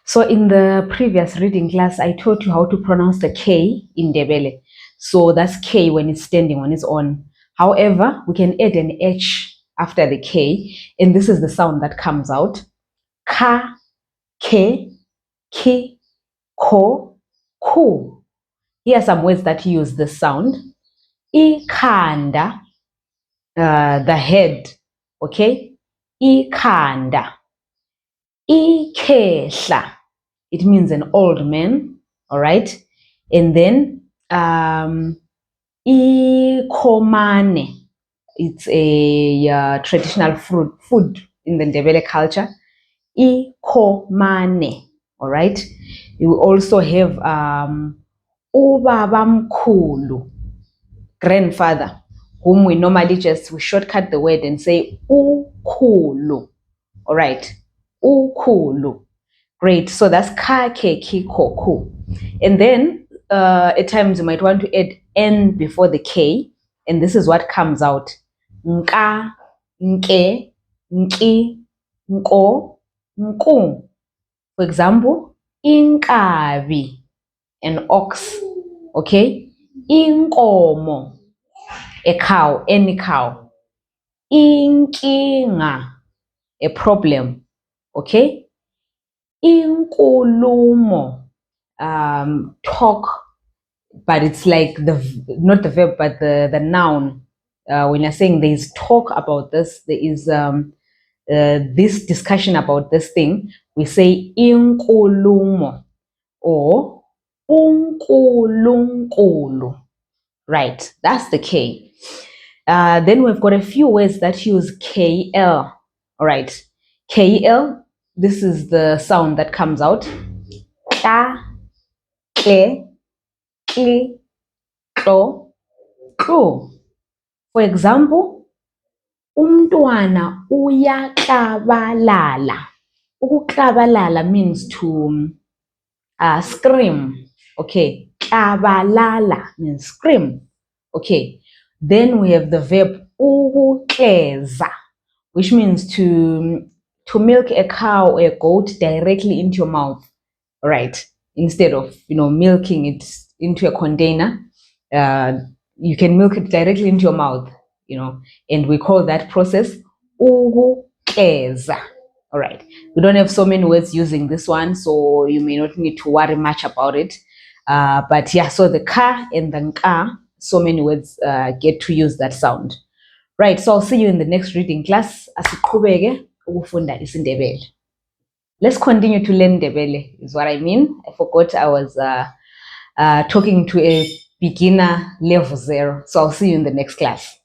So in the previous reading class, I taught you how to pronounce the K in Ndebele. So that's K when it's standing on its own. However, we can add an H after the K, and this is the sound that comes out. Ka, ke, ki, ko, ku. Here are some words that use this sound. Ikhanda, the head, okay? Ikhanda. Ikhehla, it means an old man, all right? And then ikhomane, it's a traditional food in the Ndebele culture. Ikhomane, all right? You also have ubabamkhulu, grandfather, whom we normally we shortcut the word and say ukhulu, all right? Ukhulu. Great. So that's ka, ke, ki, ko, ku. And then at times you might want to add N before the K, and this is what comes out. Nka, nke, nki, nko, nku. For example, inkabi, an ox. Okay? Inkomo, a cow, any cow. Inkinga, a problem. Okay? Inkulumo, talk, but it's like not the verb, but the noun. When you're saying there is talk about this, there is this discussion about this thing, we say inkulumo or unkulunkulu. Right, that's the K. Then we've got a few words that use KL. All right, KL, this is the sound that comes out. Ka, ke, ki, klo, klu. For example, umntwana uyaklabalala. Ukuklabalala means to scream. Okay, klabalala means scream. Okay, then we have the verb ukukleza, which means to milk a cow or a goat directly into your mouth, right? Instead of milking it into a container, you can milk it directly into your mouth, and we call that process ukukleza. All right, we don't have so many words using this one, so you may not need to worry much about it. But yeah, so the ka and the nka, so many words get to use that sound. Right, so I'll see you in the next reading class. Asiqhubeke ukufunda isiNdebele. Let's continue to learn Ndebele, is what I mean. I forgot I was talking to a beginner level 0. So I'll see you in the next class.